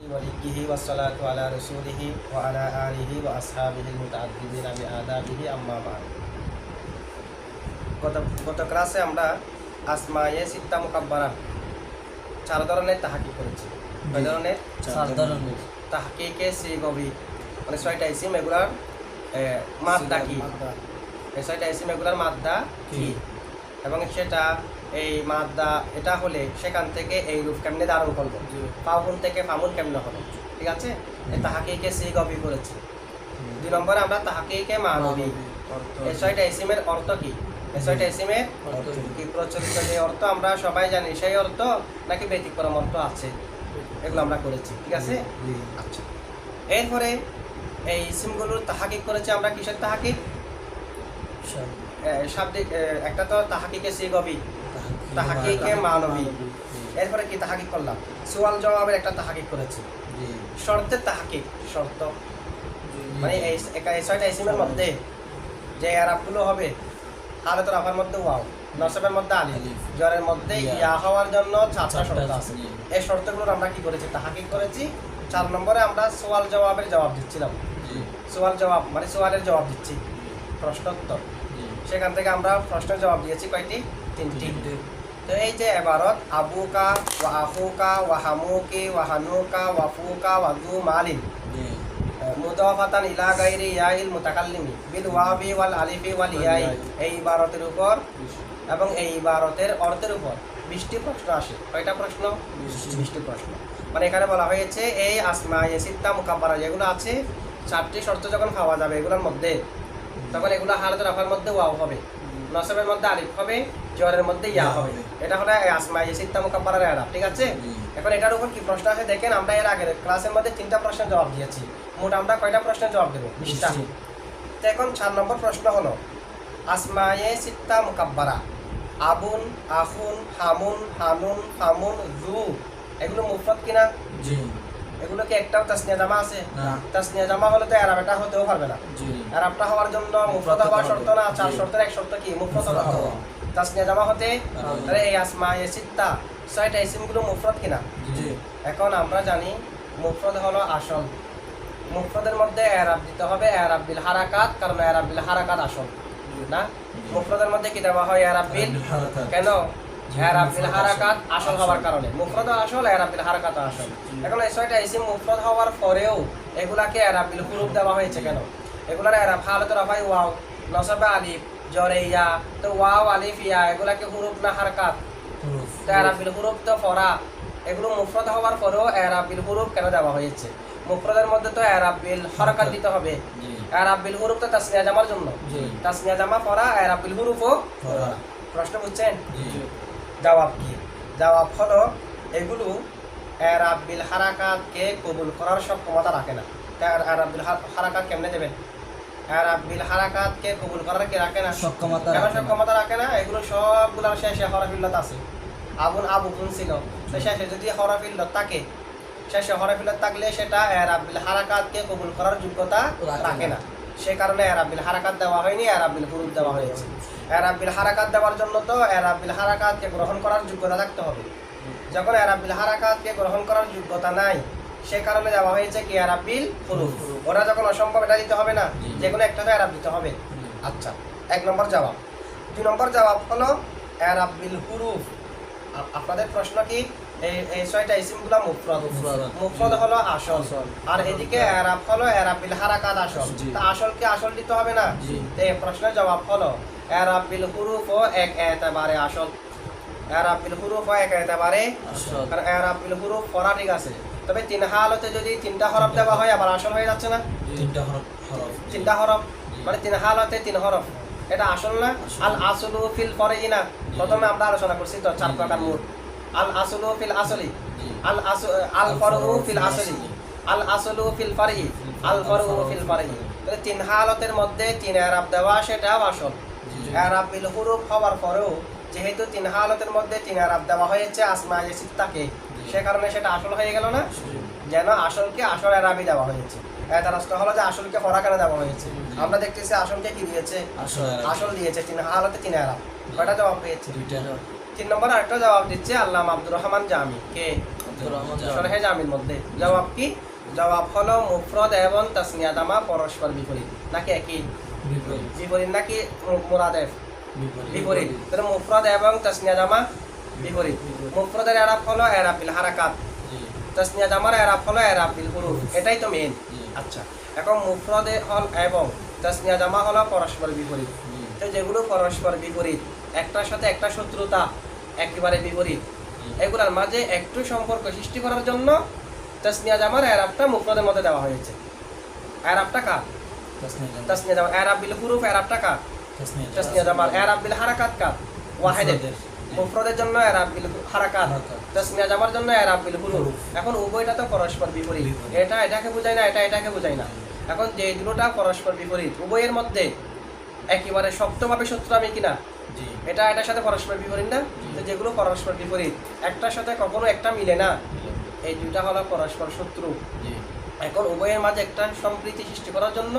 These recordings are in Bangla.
وليه والصلاة على رسوله وعلى آله وأصحابه المتعددين بآدابه أما بعد গত ক্লাসে আমরা আসমায়ে সিত্তা মুকাব্বারা চার ধরনের তাহকিক করেছি। কয় ধরনের? চার ধরনের। তাহকিকে সিগবি মানে ছয়টা ইসিম এগুলার মাদ্দা কি, এই ছয়টা ইসিম এগুলার মাদ্দা কি এবং সেটা এই মাদ্দা এটা হলে সেখান থেকে এই রূপ কেমনে ধারণ করবো, ফাউল থেকে ফামুল কেমনে হলো, ঠিক আছে? এই তাহকিকে সিগবি করেছি। 2 নম্বরে আমরা তাহকিকে মানবী, এই ছয়টা ইসিমের অর্থ কি, এই ছয়টা ইসিমের কি প্রচলিত যে অর্থ আমরা সবাই জানি সেই অর্থ নাকি ব্যতিক্রম অর্থ আছে, এগুলো আমরা করেছি, ঠিক আছে? আচ্ছা, এরপরে এই ইসিমগুলোর তাহকিক করেছি আমরা। কিসের তাহকিক? শাব্দিক, একটা তো তাহকিকে সিগবি, তাহকিকে মানবী। এরপরে কি তাহকিক করলাম? সুয়াল জবাবের একটা তাহকিক করেছি। শর্তের তাহকিক, শর্ত মানে এই ছয়টা ইসিমের মধ্যে যে আরবগুলো হবে, হালাতুল রাফার মধ্যে ওয়াও, নসবের মধ্যে আলিফ, জরের মধ্যে ইয়া হওয়ার জন্য 4টা শর্ত আছে। এই শর্তগুলোর আমরা কি করেছি? তাহকিক করেছি। 4 নম্বরে আমরা সোয়াল জবাবের জবাব দিচ্ছিলাম। সোয়াল জবাব মানে সোয়ালের জবাব দিচ্ছি, প্রশ্নোত্তর। সেখান থেকে আমরা প্রশ্নের জবাব দিয়েছি কয়টি? 3টি। তো এই যে এবারত আবুকা ওয়া আখুকা ওয়া হামুকি ওয়া হানুকা ওয়া ফুকা ওয়া যু মালিন মুদাফাতান ইলা গায়রি ইয়াইল মুতাকাল্লিমি বিল ওয়াবি ওয়াল আলিফি ওয়াল ইয়াই, এই ইবারতের উপর এবং এই ইবারতের অর্থের উপর 20টি প্রশ্ন আসে। কয়টা প্রশ্ন? 20টি প্রশ্ন। মানে এখানে বলা হয়েছে এই আসমায়ে সিত্তা মুকাব্বারা যেগুলো আছে, 4টি শর্ত যখন পাওয়া যাবে এগুলোর মধ্যে, তখন এগুলো হালাতুল রাফার মধ্যে ওয়াও হবে, নসবের মধ্যে আলিফ হবে, জরের মধ্যে ইয়া হবে। এটা হলো আসমায়ে সিত্তা মুকাব্বারার ইরাব, ঠিক আছে? এখন এটার উপর কি প্রশ্ন আছে দেখেন। আমরা এর আগের ক্লাসের মধ্যে 3টা প্রশ্নের জবাব দিয়েছি। মোট আমরা কয়টা প্রশ্নের জবাব দেব? 20টা। তো এখন 4 নম্বর প্রশ্ন হলো আসমায়ে সিত্তা মুকাব্বারা আবুন, আখুন, হামুন, হানুন, ফামুন, যু এগুলো মুফরদ কিনা? জি। এগুলো কি একটাও তাসনিয়া জামা আছে? না। তাসনিয়া জামা হলে তো এরাবটা হতেও পারবে না। জি। এরাবটা হওয়ার জন্য মুফরদ হওয়া শর্ত না, 4 শর্তের এক শর্ত কি? মুফরদ হওয়া। তাসনিয়া জামা হতে তাহলে এই আসমায়ে সিত্তা 6টা ইসিমগুলো মুফরদ কিনা? জি। এখন আমরা জানি মুফরদ হলো আসল। মুফরদের মধ্যে এরাব দিতে হবে এরাব বিল হারাকাত, কারণ এরাব বিল হারাকাত আসল না। মুফরদের মধ্যে কি দেওয়া হয়? এরাব বিল কেন? এরাব বিল হারাকাত আসল হওয়ার কারণে মুফরদ আসল, এরাব বিল হারাকাত আসল। এখন এই 6টা ইসিম মুফরদ হওয়ার পরেও এগুলাকে এরাব বিল হুরুফ দেওয়া হয়েছে কেন? এগুলার এরাব হালাতুল রাফায় ওয়াও, নসবে আলিফ, জরে ইয়া। তো ওয়াও, আলিফ, ইয়া এগুলাকে হুরুফ না হারকাত? তো এরাব বিল হুরুফ তো ফরা। এগুলো মুফরদ হওয়ার পরেও এরাব বিল হুরুফ কেন দেওয়া হয়েছে? মুফরদের মধ্যে তো এরাব বিল হারকাত দিতে হবে। এরাব বিল হুরুফ তো তাসনিয়া জামার জন্য, তাসনিয়া জামা ফরা, এরাব বিল হুরুফও ফরা। প্রশ্ন বুঝছেন? জবাব কি? জবাব হলো এগুলো এরাব বিল হারাকাতকে কবুল করার সক্ষমতা রাখে না। এরাব বিল হারাকাত কেমনে দেবেন? এরাব বিল হারাকাতকে কবুল করার কি রাখে না? সক্ষমতা রাখে না। এগুলো সবগুলোর শেষে হরফিল্লত আছে। আবুন আবুকুন ছিল, শেষে যদি হরফিল্লত থাকে, শেষে হরফিল্লত থাকলে সেটা এরাব বিল হারাকাতকে কবুল করার যোগ্যতা রাখে না। সে কারণে এরাব বিল হারাকাত দেওয়া হয়নি, এরাব বিল হুরুফ দেওয়া হয়েছে। এরাব বিল হারাকাত দেওয়ার জন্য তো এরাব বিল হারাকাতকে গ্রহণ করার যোগ্যতা থাকতে হবে। যখন এরাব বিল হারাকাতকে গ্রহণ করার যোগ্যতা নাই, সে কারণে দেওয়া হয়েছে কি? এরাব বিল হুরুফ। ওরা যখন অসম্ভব, এটা দিতে হবে না, যে কোনো একটা তো এরাব দিতে হবে। আচ্ছা, 1 নম্বর জবাব। 2 নম্বর জবাব হলো এরাব বিল হুরুফ। আপনাদের প্রশ্ন কি? এই 6টা ইসিমগুলো মুফরদ, মুফরদ হলো আসল, আর এদিকে এরাব হলো এরাব বিল হারাকাত আসল। তা আসলকে আসল দিতে হবে না? তো এই প্রশ্নের জবাব হলো এরাব বিল হুরুফও এক এতেবারে আসল। এরাব বিল হুরুফও এক এতেবারে আসল, কারণ এরাব বিল হুরুফ ফরা ঠিক আছে। তবে 3 হালতে যদি 3টা হরফ দেওয়া হয় আবার আসল হয়ে যাচ্ছে না? 3টা হরফ মানে 3 হালতে 3 হরফ, এটা আসল না? আল আসলু ফিল ফরই না, প্রথমে আমরা আলোচনা করছি তো 4 প্রকার মোট। আল আসলু ফিল আসলি, আল ফরউ ফিল আসলি, আল আসলু ফিল ফরই, আল ফরউ ফিল ফরই। তাহলে 3 হালতের মধ্যে 3 এরাব দেওয়া, সেটাও আসল। এরাব বিল হুরুফ হওয়ার পরেও যেহেতু 3 হালতের মধ্যে 3 এরাব দেওয়া হয়েছে আসমায়ে সিত্তাকে, সে কারণে সেটা আসল হয়ে গেল না? যেন আসলকে আসল এরাবই দেওয়া হয়েছে। এটা রাষ্ট্র হলো যে আসলকে ফরা কেন দেওয়া হয়েছে? আমরা দেখতেছি আসলকে কি দিয়েছে? আসল দিয়েছে। 3 হালতে 3 এরাব। কয়টা জবাব পেয়েছে? 3 নম্বর আরেকটা জবাব দিচ্ছে আল্লামা আব্দুর রহমান জামি। কে? শরহে জামির মধ্যে জবাব কি? জবাব হলো মুফরদ এবং তাসনিয়া জামা পরস্পর বিপরীত নাকি একই? বিপরীত নাকি মুরাদেফ? বিপরীত। তাহলে মুফরদ এবং তাসনিয়া জামা বিপরীত। মুফরদের এরাব হলো এরাব বিল হারাকাত, তাসনিয়া জামার এরাব হলো এরাব বিল হুরুফ। এটাই তো মেইন। আচ্ছা, এখন মুফরদে হল এবং তাসনিয়া জামা হলো পরস্পর বিপরীত। তো যেগুলো পরস্পর বিপরীত, একটার সাথে একটা শত্রুতা একেবারে বিপরীত, এগুলোর মাঝে একটু সম্পর্ক সৃষ্টি করার জন্য তাসনিয়া জামার এরাবটা মুফরদের মধ্যে দেওয়া হয়েছে। এরাবটা কার? তাসনিয়া জামা। এরাব বিল হুরুফ এরাবটা কার? তাসনিয়া জামার। এরাব বিল হারাকাত কার? ওয়াহিদের। মুফরদের জন্য এরাব বিল হারাকাত, তাসনিয়া জামার জন্য এরাব বিল হুরুফ। এখন উভয়টা তো পরস্পর বিপরীত, এটা এটাকে বোঝায় না, এটা এটাকে বোঝায় না। এখন যে দুটোটা পরস্পর বিপরীত, উভয়ের মধ্যে একেবারে শক্তভাবে শত্রু আমি কিনা? এটা এটার সাথে পরস্পর বিপরীত না? তো যেগুলো পরস্পর বিপরীত, একটার সাথে কখনো একটা মিলে না, এই দুইটা হলো পরস্পর শত্রু। এখন উভয়ের মাঝে একটা সম্প্রীতি সৃষ্টি করার জন্য,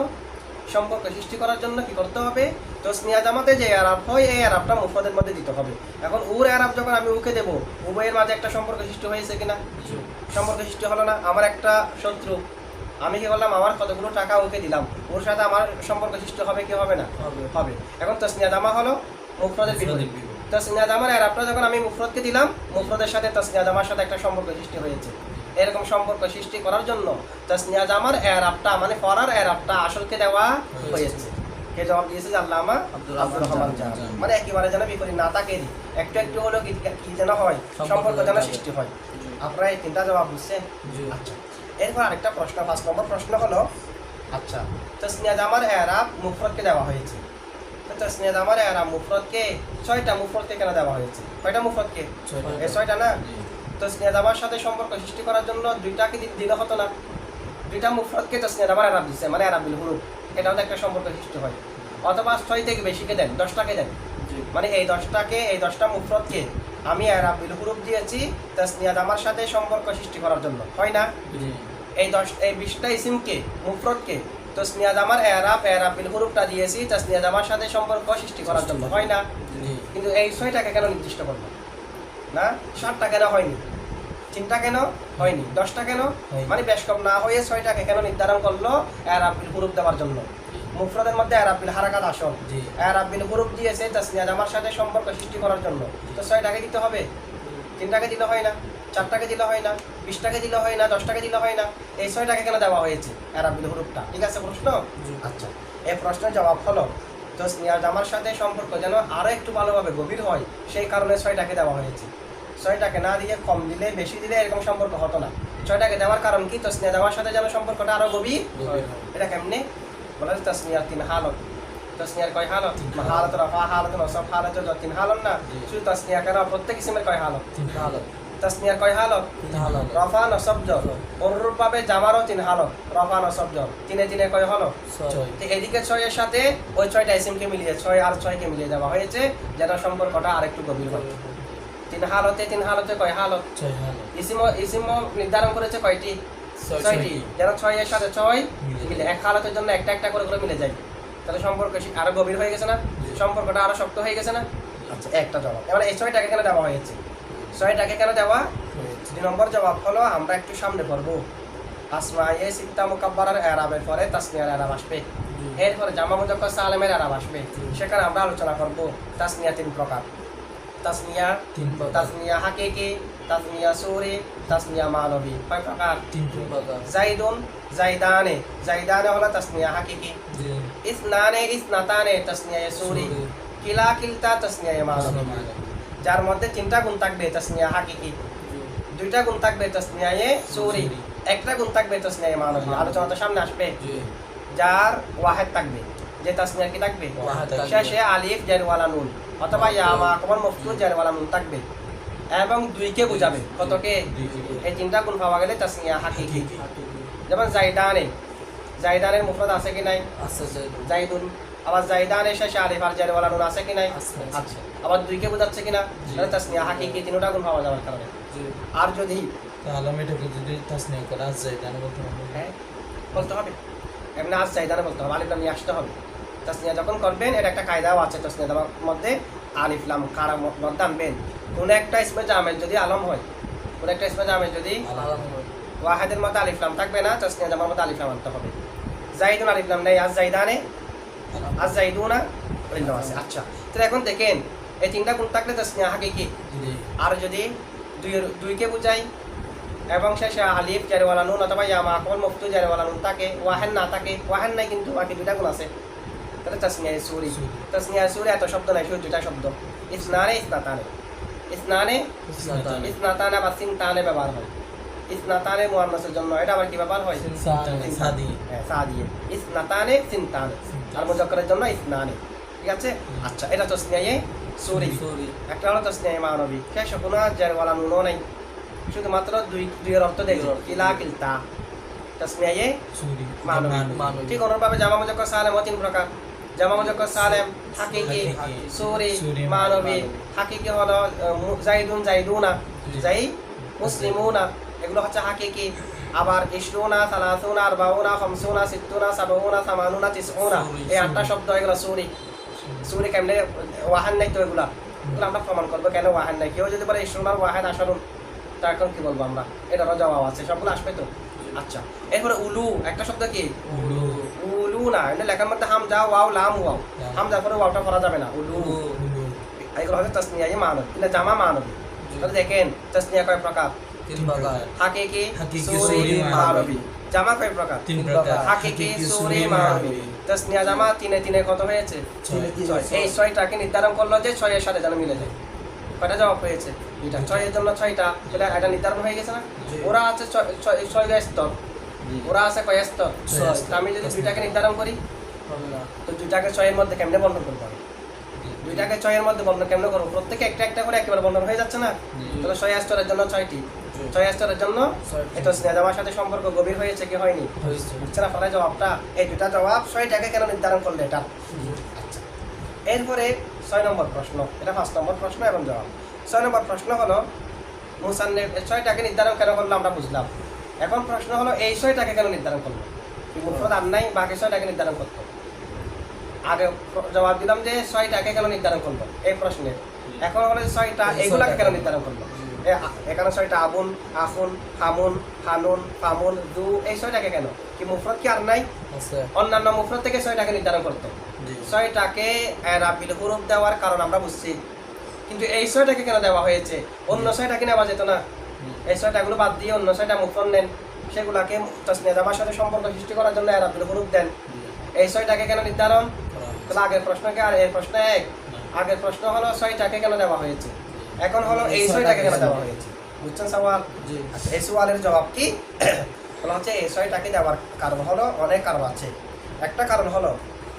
সম্পর্ক সৃষ্টি করার জন্য কি করতে হবে? তাসনিয়া জামাতে যে আরাব হয় এই আরাবটা মুফরদের মধ্যে দিতে হবে। এখন উর আরাব যখন আমি উকে দেব, উভয়ের মাঝে একটা সম্পর্ক সৃষ্টি হয়েছে কিনা? সম্পর্ক সৃষ্টি হলো না। আমার একটা শত্রু, আমি কি করলাম? আমার কতগুলো টাকা ওকে দিলাম, ওর সাথে আমার সম্পর্ক সৃষ্টি হবে কি হবে না? হবে। এখন তাসনিয়া জামা হলো মুফরদের বিপরীত। তাসনিয়া জামার আরাবটা যখন আমি মুফরদকে দিলাম, মুফরদের সাথে তাসনিয়া জামার সাথে একটা সম্পর্ক সৃষ্টি হয়েছে। এরকম সম্পর্ক সৃষ্টি করার জন্য তাসনিয়া জামার এরাবটা মানে ফরার এরাবটা আসলকে দেওয়া হয়েছে। কে জবাব দিয়েছে? আল্লামা আব্দুর রহমান জাহান। মানে একেবারে যেন বিপরীত না থাকে, একটু একটু হলো কি যেন হয়, সম্পর্ক যেন সৃষ্টি হয়। আপনারা এই তিনটা জবাব বুঝছেন? আচ্ছা, এরপর আরেকটা প্রশ্ন, 5 নম্বর প্রশ্ন হলো, আচ্ছা তাসনিয়া জামার এরাব মুফরদকে দেওয়া হয়েছে, তো তাসনিয়া জামার এরাব মুফরদকে 6টা মুফরদকে কেন দেওয়া হয়েছে? কয়টা মুফরদকে? এই 6টা না? তাসনিয়া জামার সাথে সম্পর্ক সৃষ্টি করার জন্য দুইটাকে দিলে হতো না? দুইটা মুফরদকে তাসনিয়া জামার এরাব দিচ্ছে, মানে এরাব বিল হুরুফ, এটাও তো একটা সম্পর্ক সৃষ্টি হয়। অথবা 6 থেকে বেশিকে দেন, 10টাকে দেন, মানে এই 10টাকে, এই 10টা মুফরদকে আমি এরাব বিল হুরুফ দিয়েছি তাসনিয়া জামার সাথে সম্পর্ক সৃষ্টি করার জন্য, হয় না? এই 20টা ইসিমকে, মুফরদকে তাসনিয়া জামার এরাব বিল হুরুফটা দিয়েছি তাসনিয়া জামার সাথে সম্পর্ক সৃষ্টি করার জন্য, হয় না? কিন্তু এই 6টাকে কেন নির্দিষ্ট করলো না? 7টা কেন হয়নি? 3টা কেন হয়নি? 10টা কেন? মানে বেশ কম না হয়ে 6টাকে কেন নির্ধারণ করলো এরাব বিল হুরুফ দেওয়ার জন্য? মুফরদের মধ্যে এরাব বিল হারাকাত আসল, এরাব বিল হুরুফ দিয়েছে তাসনিয়া জামার সাথে সম্পর্ক সৃষ্টি করার জন্য, তো 6টাকে দিতে হবে। 3টাকে দিলে হয় না, 4টাকে দিলে হয় না, 20টাকে দিলে হয় না, 10টাকে দিলে হয় না, এই 6টাকে কেন দেওয়া হয়েছে এরাব বিল হুরুফটা? ঠিক আছে প্রশ্ন? আচ্ছা, এই প্রশ্নের জবাব হলো তাসনিয়া জামার সাথে সম্পর্ক যেন আরো একটু ভালোভাবে গভীর হয়, সেই কারণে 6টাকে দেওয়া হয়েছে। 6টাকে না দিয়ে কম দিলে, বেশি দিলে এরকম সম্পর্ক হতো না। 6টাকে দেওয়ার কারণ কি? তাসনিয়া জামার সাথে যেন সম্পর্কটা আরো গভীর। এটা কেমনে বলা যায়? তাসনিয়ার 3 হালত। তাসনিয়ার কয় হালত? হালত, রাফা, হালত, নসব, হালত, 3 হালত না? শুধু তাসনিয়া কেন, প্রত্যেক ইসমের কয় হালত? 3 হালত। তাসনিয়ার কয় হালত? 3 হালত। রফা, নসব, জর। অনুরূপভাবে জামারও 3 হালত, রফা, নসব, জর। 3 কয় হলো? 6। তো এদিকে 6 এর সাথে ওই 6টা ইসিমকে মিলিয়ে 6 আর 6কে মিলিয়ে দেওয়া হয়েছে যেন সম্পর্কটা আরেকটু গভীর হয়। 3 হালতে কয় হালত? 6 হালত। ইসিম নির্ধারণ করেছে কয়টি? 6টি। যেন 6 এর সাথে 6 মিলে এক হালতের জন্য একটা একটা করে করে মিলে যায়, তাহলে সম্পর্ক আরো গভীর হয়ে গেছে না? সম্পর্কটা আরো শক্ত হয়ে গেছে না? আচ্ছা, একটা জবাব। এবার এই 6টাকে কেন দেওয়া হয়েছে? 6টাকে কেন দেওয়া? 2 নম্বর জবাব হলো, আমরা একটু সামনে পড়বো, আসমায়ে সিত্তা মুকাব্বারার এরাবের পরে তাসনিয়ার এরাব আসবে, এরপরে জামা মুযাক্কার সালিমের এরাব আসবে, সেখানে আমরা আলোচনা করব তাসনিয়া 3 প্রকার। তাসনিয়া হাকিকি, তাসনিয়া সূরি, তাসনিয়া মানবী। কয় প্রকার? 3 প্রকার। জাইদুন, জাইদানে, জাইদানে হলো তাসনিয়া হাকিকি। ইসনানে, ইসনাতানে তাসনিয়া সূরি। কিলা, কিলতা তাসনিয়া মানবী। যার মধ্যে 3টা গুণ থাকবে তাসনিয়া হাকিকি, 2টা গুণ থাকবে তাসনিয়া সূরি, একটা গুণ থাকবে তাসনিয়া মানবী। আলোচনা তো সামনে আসবে। যার ওয়াহিদ থাকবে, যে তাসনিয়া কি থাকবে? শেষে আলিফ জার ওয়ালা নুন অথবা ইয়া মাকমুল মফতুহ জার ওয়ালা নুন থাকবে এবং 2কে বোঝাবে। কতকে? এই 3টা গুণ পাওয়া গেলে তাসনিয়া হাকিকি। যেমন জাইদানে, জাইদানের মুফরদ আছে কি নাই? আছে, জাইদুন। আবার জাইদানের শেষে আলিফ আর জার ওয়ালা নুন আছে কি নাই? আছে। আবার 2কে বোঝাচ্ছে কিনা? তাহলে তাসনিয়া হাকিকি 3টা গুণ পাওয়া যাওয়ার কারণে। আর যদি তাহলে এটাকে যদি তাসনিয়া করা জাইদানে বলতে হবে, হ্যাঁ বলতে হবে, এমনি আজ জাইদানে বলতে হবে, আলিফ লাম নিয়ে আসতে হবে। তাসনিয়া যখন করবেন, এর একটা কায়দাও আছে তাসনিয়া দেওয়ার মধ্যে, আলিফ লাম কারা মধ্যে আনবেন। কোনো একটা ইসমে জামেল যদি আলম হয়, কোন একটা ইসমে জামে যদি ওয়াহিদের মধ্যে আলিফ লাম থাকবে না, তাসনিয়া জামার মধ্যে আলিফ লাম আনতে হবে। জাইদুন আলিফ লাম নেই, আজ জাইদানে, আজ জাইদুনা আলিফ আছে। আচ্ছা, তাহলে এখন দেখেন এই তিনটা গুণ থাকলে তাসনিয়া হাকিকি। আর যদি দুইকে বুঝাই এবং শেষে আলিফ জারিওয়ালা নুন অথবা ইয়া মাকবুল মুফতু জারিওয়ালা নুন থাকে, ওয়াহেন না থাকে, ওয়াহেন নাই কিন্তু বাকি দুইটা গুণ আছে, তাহলে তাসনিয়া সুরি। তাসনিয়া সুরি এত শব্দ নাই, শুধু দুইটা শব্দ, ইসনানে ইসনাতানে। ইসনানে ইসনাতানে বা সিনতানে ব্যবহার হয়। ইসনাতানে মুয়ান্নাসের জন্য, এটা আবার কি ব্যবহার হয়? সাদিয়ে। ইসনাতানে সিনতানে, আর মুজাক্কারের জন্য ইসনানে। ঠিক আছে? আচ্ছা, এটা তাসনিয়া সুরি। একটা হলো তাসনিয়া মানবী, শেষে কোনো জারিওয়ালা নুনও নাই, শুধুমাত্র দুইয়ের অর্থ দেখো, কিলা কিলতা। তাসনিয়া মানবী। ঠিক অনুরূপভাবে জামা মুজাক্কার সালেম তিন প্রকার। জামা মুজাক্কার সালেম হাকিকি, সুরি, মানবী। হাকিকি হলো জাইদুন জাইদুনা, জাই মুসলিমুনা, এগুলো হচ্ছে হাকিকি। আবার ইশরুনা, সালাসুনা, আরবাউনা, খামসুনা, সিত্তুনা, সাবউনা, সামানুনা, তিসউনা, এই 8টা শব্দ এগুলো সুরি। সুরি কেমনে? ওয়াহান নাই তো, এগুলো আমরা প্রমাণ করবো কেন ওয়াহান নাই। কেউ যদি বলে ইশরুনার ওয়াহেদ আসরুন, তা এখন কি বলবো আমরা? এটারও জবাব আছে, সবগুলো আসবে তো। আচ্ছা, এরপরে উলু, একটা শব্দ কি? উলু না, এটা লেখার মধ্যে হামজা ওয়াও লাম ওয়াও, হামজার পরে ওয়াওটা পড়া যাবে না, উলু। এগুলো হচ্ছে তাসনিয়া মানবী, এটা জামা মানবী। তাহলে দেখেন তাসনিয়া কয় প্রকার? 3 প্রকার। হাকিকি, সুরি, মানবী। জামা কয় প্রকার? 3 প্রকার। হাকিকি, সুরি, মানবী। তাসনিয়া জামা তিনে তিনে কত হয়েছে? 6। এই 6টাকে নির্ধারণ করলো যে 6 এর সাথে যেন মিলে যায়। কয়টা জবাব হয়েছে? এটা 6 এর জন্য 6টা, তাহলে এটা নির্ধারণ হয়ে গেছে না? ওরা আছে 6 স্তর, ওরা আছে কয় স্তর? 6। আমি যদি দুইটাকে নির্ধারণ করি, তো দুইটাকে 6 এর মধ্যে কেমনে বন্ধন করবো? দুইটাকে 6 এর মধ্যে বন্ধন কেমনে করবো? প্রত্যেকে একটা একটা করে একেবারে বন্ধন হয়ে যাচ্ছে না? তাহলে 6 স্তরের জন্য 6টি, 6 স্তরের জন্য এটা স্নেহ জামার সাথে সম্পর্ক গভীর হয়েছে কি হয়নি? বুঝছে না? ফলে জবাবটা এই দুটা জবাব 6টাকে কেন নির্ধারণ করলে এটা? আচ্ছা, এরপরে 6 নম্বর প্রশ্ন, এটা 5 নম্বর প্রশ্ন এবং জবাব। 6 নম্বর প্রশ্ন হলো মুসান্নিফ 6টাকে নির্ধারণ কেন করলো আমরা বুঝলাম। এখন প্রশ্ন হলো এই 6টাকে কেন নির্ধারণ করলো? কি মুফরদ আর নাই, বাকি 6টাকে নির্ধারণ করতো? আগে জবাব দিলাম যে 6টাকে কেন নির্ধারণ করলো এই প্রশ্নে। এখন হলো 6টা এইগুলাকে কেন নির্ধারণ করলো? এখানে 6টা আবুন, আখুন, হামুন, হানুন, ফামুন, দু, এই 6টাকে কেন? কি মুফরদ কি আর নাই? অন্যান্য মুফরদ থেকে 6টাকে নির্ধারণ করতো। 6টাকে ইরাবিল হুরুফ দেওয়ার কারণ আমরা বুঝছি, কিন্তু এই 6টাকে কেন দেওয়া হয়েছে? অন্য 6টাকে নেওয়া যেত না? এই 6টাগুলো বাদ দিয়ে অন্য 6টা মুফরদ নেন, সেগুলাকে তাসনিয়া জামার সাথে সম্পর্ক সৃষ্টি করার জন্য ইরাবিল হুরুফ দেন। এই 6টাকে কেন নির্ধারণ? তাহলে আগের প্রশ্নকে আর এই প্রশ্ন এক। আগের প্রশ্ন হলো 6টাকে কেন দেওয়া হয়েছে, এখন হলো এই 6টাকে কেন দেওয়া হয়েছে। বুঝছেন সওয়াল? আচ্ছা, এই সওয়ালের জবাব কি? বলা হচ্ছে এই 6টাকে দেওয়ার কারণ হলো অনেক কারণ আছে। একটা কারণ হলো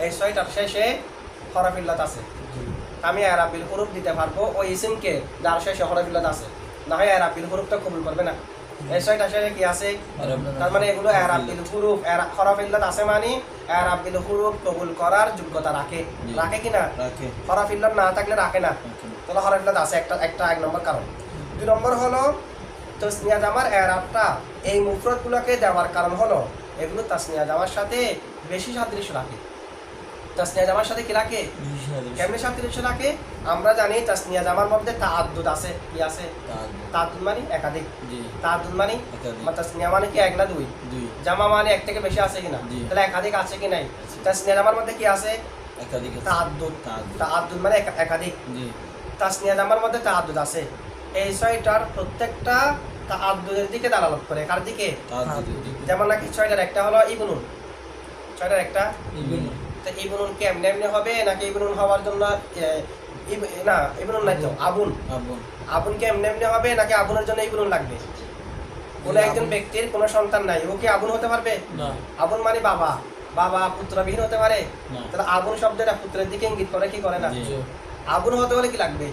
এই 6টার শেষে হরফ ইল্লাত আছে। আমি ইরাবিল হুরুফ দিতে পারবো ওই ইসমকে যার শেষে হরফ ইল্লাত আছে, না হয় ইরাবিল হুরুফ তো কবুল করবে না। এই 6টা শেষে কি আছে? তার মানে এগুলো ইরাবিল হুরুফ, হরফ ইল্লাত আছে মানে ইরাবিল হুরুফ কবুল করার যোগ্যতা রাখে। রাখে কি না? হরফ ইল্লাত না থাকলে রাখে না। তাহলে হরফ ইল্লাত আছে, একটা 1 নম্বর কারণ। 2 নম্বর হলো তাসনিয়া জামার ইরাবটা এই মুফরদগুলোকে দেওয়ার কারণ হলো এগুলো তাসনিয়া জামার সাথে বেশি সাদৃশ্য রাখে। তাসনিয়া জামার সাথে কি রাখে? কেমনে সাদৃশ্য রাখে? আমরা জানি তাসনিয়া জামার মধ্যে তাআদ্দুদ আছে। কি আছে? তাআদ্দুদ মানে একাধিক। তাআদ্দুদ মানে তাসনিয়া মানে কি 1 না 2? জামা মানে 1 থেকে বেশি আছে কিনা? তাহলে একাধিক আছে কি নাই? তাসনিয়া জামার মধ্যে কি আছে? একাধিক। তাআদ্দুদ। তাআদ্দুদ মানে একাধিক। তাসনিয়া জামার মধ্যে তাআদ্দুদ আছে। এই 6টার প্রত্যেকটা তাআদ্দুদের দিকে দালালত করে। কার দিকে? যেমন নাকি 6টার একটা হলো ইবনুন, 6টার একটা ইবনুন। তো ইবনুন কি এমনি এমনি হবে নাকি ইবনুন হওয়ার জন্য না, ইবনুন নাই তো, আবুন। আবুন কি এমনি এমনি হবে নাকি আবুনের জন্য ইবনুন লাগবে? কোন একজন ব্যক্তির কোনো সন্তান নাই, ও কি আবুন হতে পারবে? আবুন মানে বাবা, বাবা পুত্রবিহীন হতে পারে? তাহলে আবুন শব্দটা পুত্রের দিকে ইঙ্গিত করে কি করে না? আবুন হতে হলে কি লাগবে?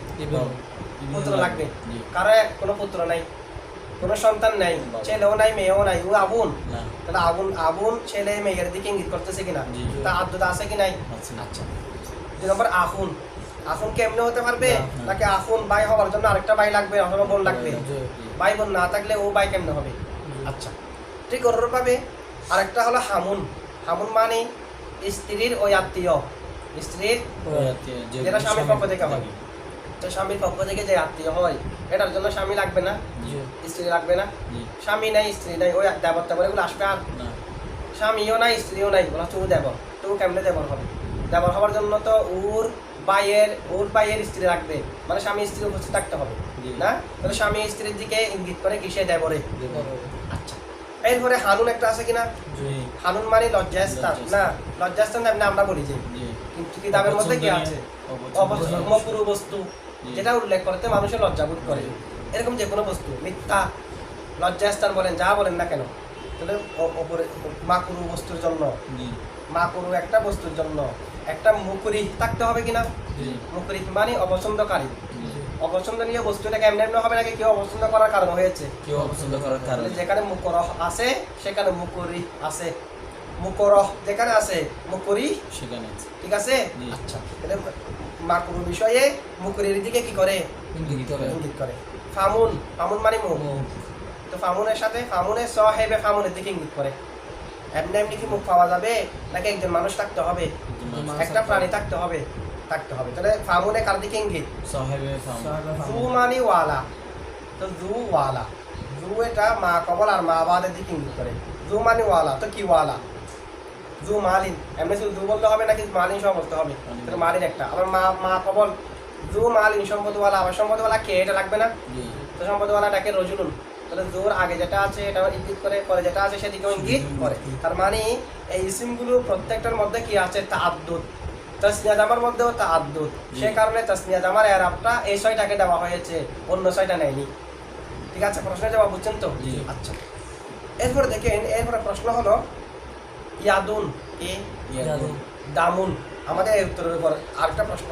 পুত্র লাগবে। কারো কোনো পুত্র নাই, কোনো সন্তান নাই, ছেলেও নাই, মেয়েও নাই, ও আবুন। তাহলে আবুন ছেলে মেয়ের দিকে ইঙ্গিত করতেছে কিনা? তাআদ্দুদ আছে কি নাই? আচ্ছা, 2 নম্বর আখুন। আখুন কি এমনি হতে পারবে নাকি আখুন ভাই হওয়ার জন্য আরেকটা ভাই লাগবে অথবা বোন লাগবে? ভাই বোন না থাকলে ও ভাই কেমনে হবে? আচ্ছা, ঠিক অনুরূপভাবে আরেকটা হলো হামুন। হামুন মানে স্ত্রীর ওই আত্মীয়, স্ত্রীর যেটা স্বামীর পক্ষ থেকে হয়। তো স্বামীর পক্ষ থেকে যে আত্মীয় হয় এটার জন্য স্বামী লাগবে না, জি স্ত্রী লাগবে না? জি স্বামী নাই স্ত্রী নাই, ওই দেবর তেবর এগুলো আসবে আর? না স্বামীও নাই স্ত্রীও নাই, বলা হচ্ছে ও দেবর, তো ও কেমনে দেবর হবে? দেবর হওয়ার জন্য তো ওর ভাইয়ের স্ত্রী লাগবে, মানে স্বামী স্ত্রী উপস্থিত থাকতে হবে জি। না? তাহলে স্বামী স্ত্রীর দিকে ইঙ্গিত করে কিসে দেবরে। জি আচ্ছা, এরপরে হানুন একটা আছে কিনা? জি হানুন মানে লজ্জাস্থান না, লজ্জাস্থান এমনি আমরা বলি যে, জি কিন্তু কিতাবের মধ্যে কি আছে? মকুরু বস্তু, জি। যেটা উল্লেখ করতে মানুষের লজ্জাবোধ করে, এরকম যে কোনো বস্তু, মিথ্যা, লজ্জাস্থান বলেন, যা বলেন না কেন, তাহলে ওপরে মাকুরু বস্তুর জন্য, জি মাকুরু একটা বস্তুর জন্য একটা মুকুরি থাকতে হবে কিনা? জি মুকুরি মানে অপছন্দকারী, জি অপছন্দনীয় বস্তুটাকে এমনি এমনি হবে নাকি কেউ অপছন্দ করার কারণ হয়েছে? কেউ অপছন্দ করার কারণে তাহলে যেখানে মুকরহ আছে সেখানে মুকুরি আছে, মুকরহ যেখানে আছে মুকুরি, সেখানে আছে। ঠিক আছে? জি। আচ্ছা, তাহলে মাকুরু বিষয়ে মুকুরির দিকে কি করে? ইঙ্গিত করে। ইঙ্গিত করে। ফামুন, ফামুন মানে মুখ, তো ফামুনের সাথে ফামুনের সহেবে ফামুনের দিকে ইঙ্গিত করে। এমনি এমনি কি মুখ পাওয়া যাবে নাকি একজন মানুষ থাকতে হবে, একটা প্রাণী থাকতে হবে? থাকতে হবে। তাহলে ফামুনে কার দিকে ইঙ্গিত? সাহেবে ফাম জু মানে ওয়ালা, তো জু ওয়ালা, জু এটা মা কবল আর মা বাদের দিকে ইঙ্গিত করে। জু মানে ওয়ালা, তো কি ওয়ালা? জু মালিন, এমনি শুধু জু বলতে হবে নাকি মালিন সহ বলতে হবে? তাহলে মালিন একটা, আবার মা কবল, জু মালিন সম্পদওয়ালা, আবার সম্পদওয়ালা কে, এটা লাগবে না? জি তো সম্পদওয়ালাটাকে রজুলুন, তাহলে জোর আগে যেটা আছে এটা ইঙ্গিত করে, পরে যেটা আছে সেদিকেও ইঙ্গিত করে। তার মানে এই ইসিমগুলো প্রত্যেকটার মধ্যে কি আছে? তাআদ্দুদ। তাসনিয়া জামার মধ্যেও তাআদ্দুদ, সে কারণে তাসনিয়া জামার এরাবটা এই ছয়টাকে দেওয়া হয়েছে, অন্য ছয়টা নেয়নি। ঠিক আছে, প্রশ্নের জবাব বুঝছেন তো? জি। আচ্ছা, এরপরে দেখেন, এরপরে প্রশ্ন হলো ইয়াদুন কি? ইয়াদুন দামুন। আমাদের এই উত্তরের উপর আরেকটা প্রশ্ন,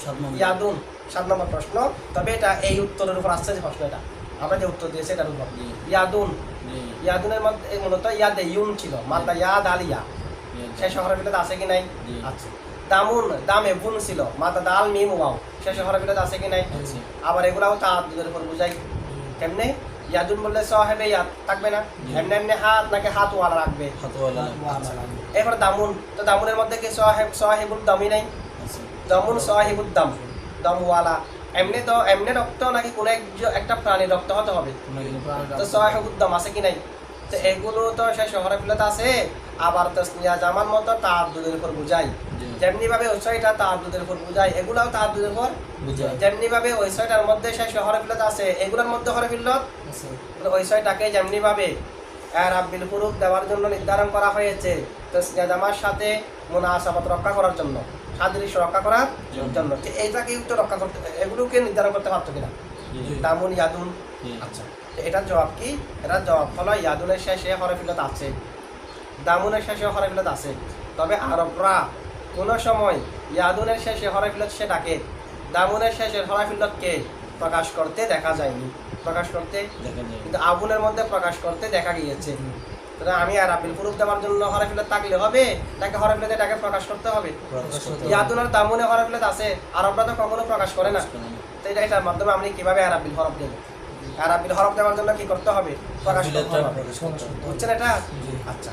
7 নম্বর ইয়াদুন 7 নম্বর প্রশ্ন, তবে এটা এই উত্তরের উপর আসছে যে প্রশ্ন, এটা আমরা যে উত্তর দিয়েছি এটার উপর। জি ইয়াদুন, জি ইয়াদুনের মধ্যে মূলত ইয়াদে ইউন ছিল, মাতা ইয়াদ আলিয়া, সেই শহরের ভিতরে আছে কি নাই? জি। আচ্ছা। দামুন, দামে বুন ছিল, মাতা দাল মিম ওয়াও, সেই শহরের ভিতরে আছে কি নাই? আছে। আবার এগুলাও তাআদ্দুদের উপর বুঝাই। কেমনে? ইয়াদুন বললে সাহেবে ইয়াদ থাকবে না, জি। এমনি এমনি হাত নাকি হাত ওয়ালা রাখবে। হাতওয়ালা এরপর দামুন, তো দামুনের মধ্যে কি সাহেবুল দামি নাই? আছে। দামুন সাহিবুদ দাম, দামওয়ালা। এমনি তো এমনি রক্ত নাকি কোনো একটা প্রাণীর রক্ত হতে হবে, তো সাহিবুদ দাম আছে কি নাই? তো এগুলো তো সেই শহরের ফিলত আছে। আবার তাসনিয়া জামান মতো তাআদ্দুদের উপর বুঝাই, জি যেমনি ভাবে ওই ছয়টা তাআদ্দুদের উপর বুঝাই, এগুলাও তাআদ্দুদের উপর বুঝায়। যেমনি ভাবে ওই ছয়টার মধ্যে সেই শহরের ফিলত আছে, এগুলোর মধ্যে হরে ফিলত ওই ছয়টাকে যেমনি ভাবে রাব্বিল হুরুফ দেওয়ার জন্য নির্ধারণ করা হয়েছে, তাসনিয়া জামার সাথে মুনাসাবাত রক্ষা করার জন্য, সাদৃশ্য রক্ষা করার জন্য। তো এইটাকে তো রক্ষা করতে, এগুলোকে নির্ধারণ করতে পারতো কিনা? জি দামুন ইয়াদুন। জি আচ্ছা, তো এটার জবাব কি? এটার জবাব হলো ইয়াদুনের শেষে হরফিলত আছে, দামুনের শেষে হরফিলত আছে। তবে আরবরা কোনো সময় ইয়াদুনের শেষে হরফিলত সে ডাকে, দামুনের শেষের হরফিলতকে প্রকাশ করতে দেখা যায়নি, প্রকাশ করতে, দেখা যায়। কিন্তু আবুনের মধ্যে প্রকাশ করতে দেখা গিয়েছে। তাহলে আমি আর আবিল প্রুফ দেওয়ার জন্য হরফিলত থাকলে হবে নাকি হরফিলতে এটাকে প্রকাশ করতে হবে? প্রকাশ করতে হবে। ইয়াদুন আর দামুনে হরফিলত আছে, আরবরা তো কখনো প্রকাশ করে না। তো এটার মাধ্যমে আমি কিভাবে আরাবিল হরফ দেব? আরাবিল হরফ দেওয়ার জন্য কি করতে হবে? প্রকাশ করতে হবে। প্রকাশ করতে হবে। বুঝছেন এটা? আচ্ছা,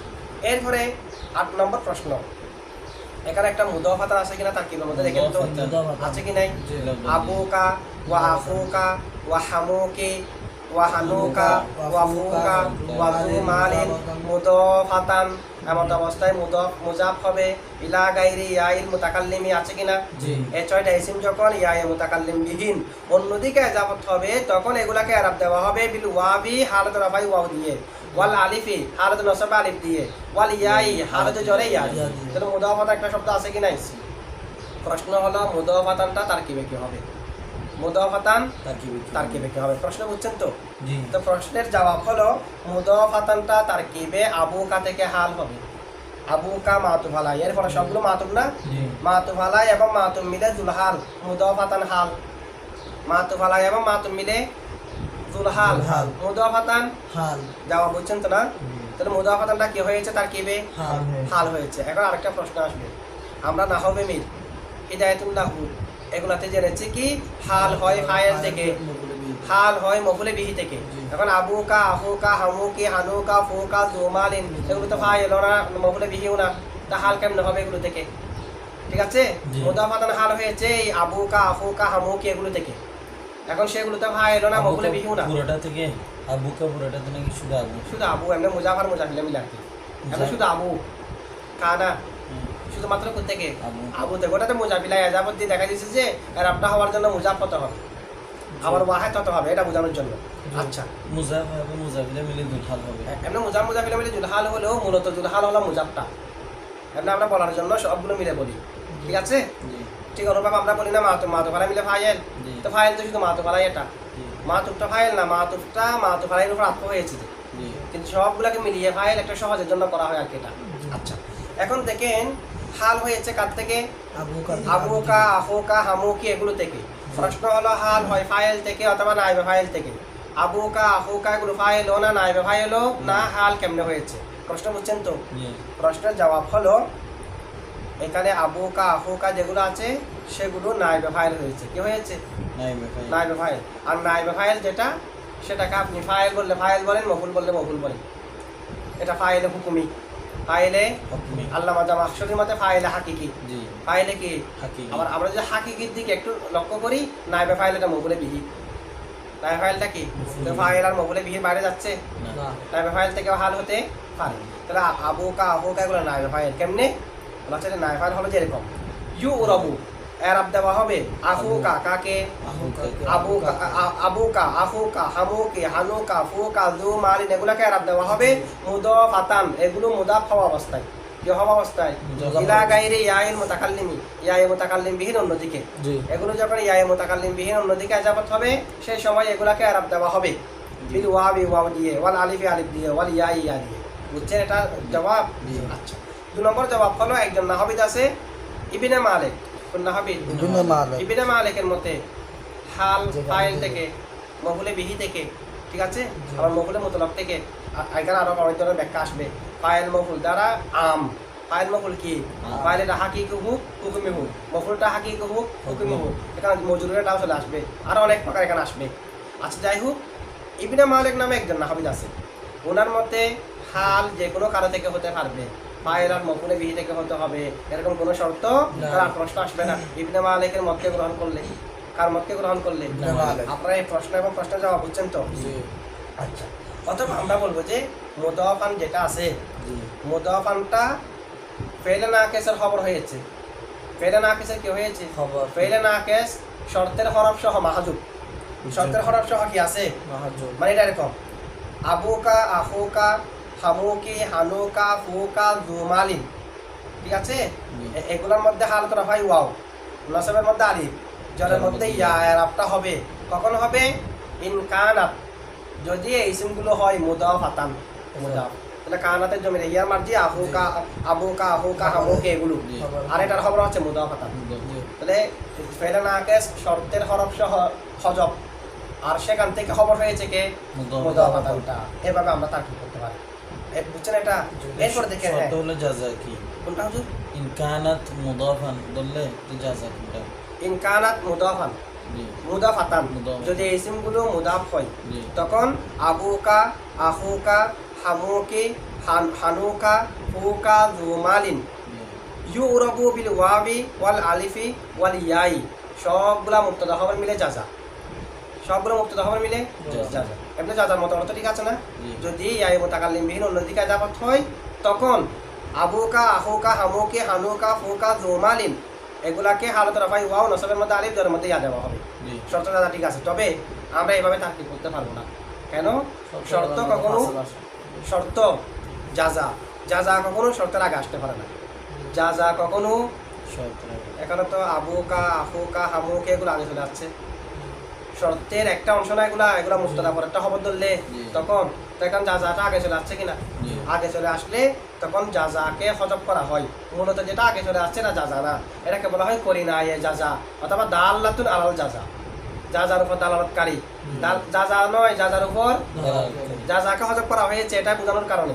এরপরে 8 নম্বর প্রশ্ন, এখানে একটা মুদাফাতা আছে কিনা তার কি মধ্যে দেখেন তো, মুদাফাতা। আছে কি নাই? জি। আবুকা ওয়া আখুকা ওয়া হামুকি ওয়া হানুকা ওয়া ফুকা ওয়া যু মালিন মুদাফাতান, এমন অবস্থায় মুজাফ হবে ইলা গায়রি ইয়াইল মুতাকাল্লিমি, আছে কিনা? জি। এই 6টা ইসিম যখন ইয়ায়ে মুতাকাল্লিম বিহীন অন্যদিকে ইজাফত হবে, তখন এগুলাকে ইরাব দেওয়া হবে বিল ওয়াবি হালাত রাফাই ওয়াও দিয়ে, ওয়াল আলিফি হালাত নসব আলিফ দিয়ে, ওয়াল ইয়াই হালাত জরে ইয়া দিয়ে। তাহলে মুদাফাতা একটা শব্দ আছে কি নাই? প্রশ্ন হলো মুদাফাতানটা তারকিবে কি হবে? মুদাফাতান তারকিবে কি হবে? প্রশ্ন বুঝছেন তো? জি তো প্রশ্নের জবাব হলো মুদাফাতানটা তারকিবে আবুকা থেকে হাল হবে, আবুকা মাতুফ আলাই, এরপরে সবগুলো মাতুফ না, জি মাতুফ আলাই এবং মাতুফ মিলে জুলহাল, মুদাফাতান হাল, মাতুফ আলাই এবং মাতুফ মিলে জুলহাল, জুলহাল। মুদাফাতান হাল জবাব বুঝছেন তো না? তাহলে মুদাফাতানটা কি হয়েছে? তারকিবে হাল হাল হয়েছে। এখন আরেকটা প্রশ্ন আসবে, আমরা নাহবে মিল হিদায়াতুল নাহু এগুলাতে জেনেছি কি হাল হয় ফাইল থেকে, হাল হয় মফুলে বিহি থেকে। এখন আবুকা আহুকা হামুকি হানুকা ফুকা জুমালিন এগুলো তো ফাইল না, মফুলে বিহিও না, তা হাল কেমনে হবে এগুলো থেকে? ঠিক আছে? জি। মুদাফাতান হাল হয়েছে এই আবুকা আখুকা হামুকি এগুলো থেকে। এখন সেগুলো তো ফাইল না মফুলে বিহিও না, পুরোটা থেকে আবুকা পুরোটা তো নাকি শুধু আবু শুধু আবু এমনি মুজাফার মুজাফিলে মিলে আর কি। এখন শুধু আবু কানা শুধুমাত্র কোথেকে আবু। আবু থেকে, ওটাতে মুজাফিলা এজাবত দিয়ে দেখা দিচ্ছে যে এর আপটা হওয়ার জন্য মুজাফ হতে হবে, আবার ওয়াহেদ হতে হবে, এটা বোঝানোর জন্য। আচ্ছা, মুজাফ হবে মুজাফিলে মিলে দুলহাল হবে। এমনি মুজাফিলা মিলে জুলহাল হলেও মূলত জুলহাল হলো মুজাফটা, এমনি আমরা বলার জন্য সবগুলো মিলে বলি, ঠিক আছে? জি ঠিক অনুভব আমরা বলি না মাতুফালা মিলে ফাইল, জি তো ফাইল তো শুধু মাতুফালাই, এটা জি মাতুফটা ফাইল না, মাতুফালাইয়ের উপর আত্ম হয়েছে যে। জি কিন্তু সবগুলোকে মিলিয়ে ফাইল একটা সহজের জন্য করা হয় আর কি এটা। আচ্ছা, এখন দেখেন হাল হয়েছে কার থেকে? আবুকা আহুকা হামুকি এগুলো থেকে। প্রশ্ন হলো হাল হয় ফাইল থেকে অথবা নাইবে ফাইল থেকে। আবুকা আহুকা এগুলো ফাইল না নাইবে ফাইল না, হাল কেমনে হয়েছে প্রশ্ন বুঝছেন তো? জি প্রশ্নের জবাব হলো এখানে আবুকা আহুকা যেগুলো আছে সেগুলো নাইবে ফাইল হয়েছে। কি হয়েছে? নাইবে ফাইল। নাইবে ফাইল। আর নাইবে ফাইল যেটা সেটাকে আপনি ফাইল বললে ফাইল বলেন, মফুল বললে মফুল বলেন। এটা ফাইলে হুকুমি, ফাইলে হুকমি। আল্লামা জামাখশরীর মতে ফাইলে হাকিকি। জি ফাইলে কি? হাকিকি। আবার আমরা যদি হাকিকির দিকে একটু লক্ষ্য করি, নাইবে ফাইল এটা মফুলে বিহি। নাইবে ফাইলটা কি? তো ফাইল আর মফুলে বিহির বাইরে যাচ্ছে, না নাইবে ফাইল থেকে হাল হতে পারে। তাহলে আবুকা আহুকা এগুলো নাইবে ফাইল। কেমনে বলা হচ্ছে? নাইবে ফাইল হলো যেরকম ইউ রবু এরাব দেওয়া হবে আহুকা কাকে? আবুকা আবুকা আহুকা হামুকি হানুকা ফুকা জু মালিন এগুলাকে এরাব দেওয়া হবে মুদাফাতান, এগুলো মুদাফ হওয়া অবস্থায়। কি হওয়া অবস্থায়? মুদাফ। ইলা গায়রি ইয়াইল মুতাকাল্লিমি, ইয়ায়ে মুতাকাল্লিম বিহীন অন্যদিকে। জি এগুলো যখন ইয়ায়ে মুতাকাল্লিম বিহীন অন্যদিকে ইজাফত হবে সেই সময় এগুলাকে এরাব দেওয়া হবে বিল ওয়াবি ওয়াও দিয়ে, ওয়াল আলিফি আলিফ দিয়ে, ওয়াল ইয়াই ইয়া দিয়ে। বুঝছেন এটা জবাব? জি। আচ্ছা, 2 নম্বর জবাব হলো একজন নাহবিদ আছে ইবনে মালিক। কোন নাহবিদ? ইবনে মালিকের মতে হাল ফাইল থেকে, মফুলে বিহি থেকে, ঠিক আছে? আবার মফুলে মুতলাক থেকে। এখানে আরো অনেক ধরনের ব্যাখ্যা আসবে। ফাইল মফুল দ্বারা আম, ফাইল মফুল কি? ফাইল এটা হাকিকি হুক হুকুমি হুক, মফুলটা হাকিকি হুক হুকুমি হুক, এখানে মজুরিটাও চলে আসবে, আরো অনেক প্রকার এখানে আসবে। আচ্ছা, যাই হোক, ইবনে মালিক নামে একজন নাহবিদ আছে। ওনার মতে হাল যে কোনো কারো থেকে হতে পারবে, ফাইল আর মফুলে বিহি থেকে হতে হবে, এরকম কোনো শর্ত তার প্রশ্ন আসবে না ইবনে মালিকের মতকে গ্রহণ করলে। কার মতকে গ্রহণ করলে? ইবনে মালিক। আপনারা এই প্রশ্ন এবং প্রশ্নের জবাব বুঝছেন তো? জি আচ্ছা, অথবা আমরা বলবো যে মুদাফান যেটা আছে, জি মুদাফানটা ফেলে নাকেসের খবর হয়েছে। ফেলে নাকেসের কি হয়েছে? খবর। ফেলে নাকেস শর্তের হরফ সহ মাহজুব। শর্তের হরফ সহ কি আছে? মাহাজুব। মানে এটা এরকম আবুকা আহুকা হামুকি হানুকা ফুকা জুমালিন, ঠিক আছে? জি। এগুলোর মধ্যে হাল করা হয় ওয়াও, নসবের মধ্যে আলিফ, জরের মধ্যে ইয়া, এরাবটা হবে কখন হবে? ইন কানাত, যদি এই ইসমগুলো হয় মুদাফাতান, মুদাফ, তাহলে কানাতের জমিনে ইয়ার মার্জি আহুকা আবুকা আহুকা হামুকি এগুলো, জি। আর এটার খবর হচ্ছে মুদাফাতান। জি তাহলে ফেলে নাকেস শর্তের হরফ সহ হজব, আর সেখান থেকে খবর হয়েছে কে? মুদাফাতানটা। এভাবে আমরা তাকিদ করতে পারি। বুঝছেন এটা? এরপর দেখেন শর্ত হলো জাযা কি? কোনটা হুজুর? ইন কানাত মুদাফান বললে তো জাযা কোনটা? ইন কানাত মুদাফান, জি মুদাফাতান, মুদাফ। যদি এই ইসমগুলো মুদাফ হয় জি তখন আবুকা আহুকা হামুকি হানুকা ফুকা জুমালিন জি ইউরাবু বিল ওয়াবি ওয়াল আলিফি ওয়াল ইয়াই, সবগুলা মুক্তদা খবর মিলে জাযা, সবগুলো মুক্তদা খবর মিলে জাযা। জাযা। এমনি জাযার মতো অর্থ ঠিক আছে না? জি। যদি ইয়াই মুতাকাল্লিম বিহীন অন্যদিকে ইজাফত হয় তখন আবুকা আহুকা হামুকি হানুকা ফুকা জুমালিন এগুলাকে হালত রাফাই ওয়াও নসবের মধ্যে আলিফ জের মধ্যে ইয়া দেওয়া হবে। জি শর্ত জাযা ঠিক আছে, তবে আমরা এইভাবে তাহকিক করতে পারবো না। কেন? শর্ত কখনো শর্ত জাযা, জাযা কখনো শর্তের আগে আসতে পারে না। জাযা কখনো, শর্ত এখানে তো আবুকা আহুকা হামুকা এগুলো আগে চলে আসছে, শর্তের একটা অংশ না এগুলা, এগুলা মুস্তাদা পর একটা খবর ধরলে জি। তখন জাযাটা আগে চলে আসছে কিনা? জি। আগে চলে আসলে তখন জাযাকে হজব করা হয়। মূলত যেটা আগে চলে আসছে না জাযা না, এটাকে বলা হয় করিনা এ জাযা অথবা দাল্লাতুন আলাল জাযা, জাযার উপর দালালতকারী। জাযা নয়, জাযার উপর জাযাকে হজব করা হয়েছে এটা বোঝানোর কারণে।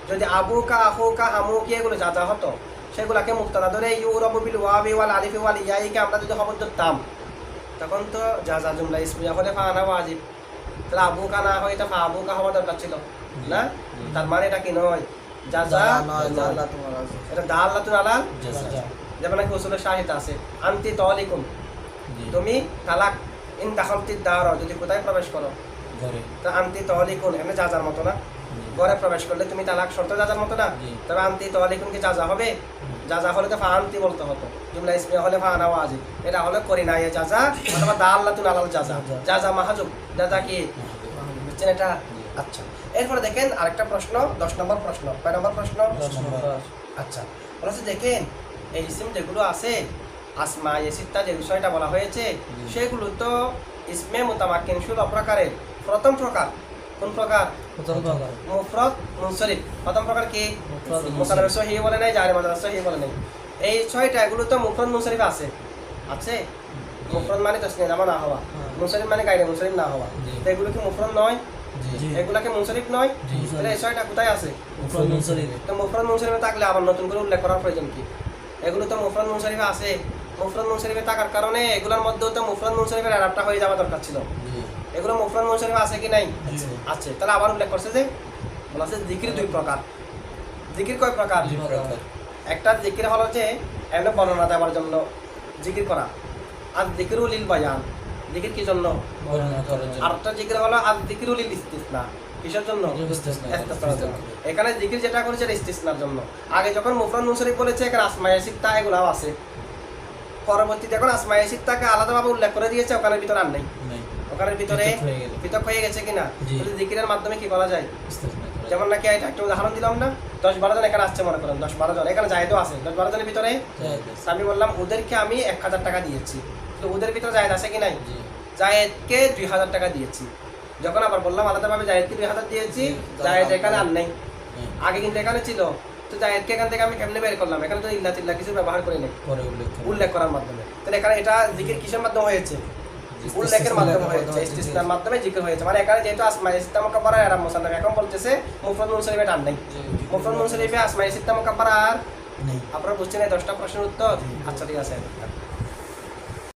যদি আবুকা আহুকা হামুকি এগুলো জাযা হতো সেগুলাকে মুক্তাদা ধরে ইউরাবু বিল ওয়াবি ওয়াল আলিফি ওয়াল ইয়াইকে আমরা যদি খবর ধরতাম তখন তো জাযা জুমলা ইসমিয়া হলে ফানা ওয়াজিব, তাহলে আবুকা না হয় এটা আবুকা হওয়া দরকার ছিল না? তার মানে এটা কি নয়? জাযা, এটা দাল্লাতুন আলাল জাযা। যেমন নাকি উসুলে শাহিদ আছে আনতি তালিকুন, জি তুমি তালাক, ইন দাখালতি দার, যদি কোথায় প্রবেশ করো ঘরে তো আনতি তালিকুন এমনি যাজার মতো না, জি ঘরে প্রবেশ করলে তুমি তালাক শর্ত যাজার মতো না, জি। তবে আনতি তালিকুন কি যাজা হবে? যাজা হলে তো ফাআনতি বলতে হতো, জুমলা ইসমিয়া হলে ফাআনা ওয়াজিব, এটা হলে করিনা ইয়া যাজা অথবা দাল্লাতুন আলাল যাজা, যাজা মাহজুব, যাজা কি বুঝছেন এটা? আচ্ছা, এরপরে দেখেন আরেকটা প্রশ্ন, 10 নম্বর প্রশ্ন। কয় নম্বর প্রশ্ন? 10 নম্বর। আচ্ছা, বলেছে দেখেন এই ইসিম যেগুলো আছে আসমা ইসিত্তা যে বিষয়টা বলা হয়েছে সেগুলো তো ইসমে মুতামাক্কিন 16 প্রকারের। প্রথম প্রকার কোন প্রকার? প্রথম প্রকার মুফরদ মুনসরিফ। প্রথম প্রকার কি? মুফরদ মুসান্নাফ সহিহ বলে নাই, জারি মাদার সহিহ বলে নাই। এই 6টা এগুলো তো মুফরদ মুনসরিফ আছে, আছে। মুফরদ মানে তাসনিয়া জামা না হওয়া, মুনসরিফ মানে গায়রে মুনসরিফ না হওয়া। জি। তো এগুলো কি মুফরদ নয়? জি এগুলাকে মুনসরিফ নয়? জি। তাহলে এই 6টা কোথায় আছে? মুফরদ মুনসরিফ তো মুফরদ মুনসরিফে থাকলে আবার নতুন করে উল্লেখ করার প্রয়োজন কি? এগুলো তো মুফরদ মুনসরিফে আছে। মুফরদ মুনসরিফে থাকার কারণে এগুলোর মধ্যেও তো মুফরদ মুনসরিফের আলাপটা হয়ে যাওয়া দরকার ছিল। জি এগুলো মুফরদ মুনসরিফে আছে কি নাই? আছে। আছে। তাহলে আবার উল্লেখ করছে যে বলা আছে জিকির 2 প্রকার। জিকির কয় প্রকার? 2 প্রকার একটা জিকির হলো যে এমনি বর্ণনা দেওয়ার জন্য জিকির করা, আর জিকিরুল লিল বায়ান, জিকির কি জন্য? বর্ণনা করার জন্য আর একটা জিকির হলো আর জিকিরুল লিল ইস্তিসনা, কিসের জন্য? ইস্তিসনা ইস্তিসনার জন্য। এখানে জিকির যেটা করেছে এটা ইস্তিসনার জন্য। আগে যখন মুফরদ মুনসরিফ বলেছে এখানে আসমায়ে সিত্তা এগুলাও আছে, পরবর্তীতে এখন আসমায়ে সিত্তাকে আলাদাভাবে উল্লেখ করে দিয়েছে, ওখানের ভিতরে আর নেই। নাই ওখানের ভিতরে পৃথক হয়ে গেল। পৃথক হয়ে গেছে কিনা? জি। তাহলে জিকিরের মাধ্যমে কি করা যায়? ইস্তিসনা করা যেমন নাকি এটা একটা উদাহরণ দিলাম না, 10-12 জন এখানে আসছে মনে করেন, 10-12 জন এখানে জায়েদও আছে, 10-12 জনের ভিতরে যায়। আমি বললাম ওদেরকে আমি 1000 টাকা দিয়েছি, তো ওদের ভিতরে জায়েদ আছে কি নাই? জি জায়েদকে 2000 টাকা দিয়েছি। যখন আবার বললাম আলাদাভাবে জায়েদকে 2000 দিয়েছি, জায়েদ এখানে আর নেই, আগে কিন্তু এখানে ছিল। তো জায়েদকে এখান থেকে আমি কেমনে বের করলাম? এখানে তো ইল্লা তিল্লা কিছু ব্যবহার করি নাই, পরে উল্লেখ করা। উল্লেখ করার মাধ্যমে। তাহলে এখানে এটা জিকির কিসের মাধ্যমে হয়েছে? উল্লেখের মাধ্যমে হয়েছে, ইস্তিসনার মাধ্যমে জিকির হয়েছে। মানে এখানে যেহেতু আসমায়ে সিত্তা মুকাব্বারা আর মুসান্নাফ, এখন বলতেছে মুফরদ মুনসরিফে টান নাই, মুফরদ মুনসরিফে আসমায়ে সিত্তা মুকাব্বারা আর নেই। আপনারা বুঝছেন এই 10টা প্রশ্নের উত্তর? আচ্ছা ঠিক আছে।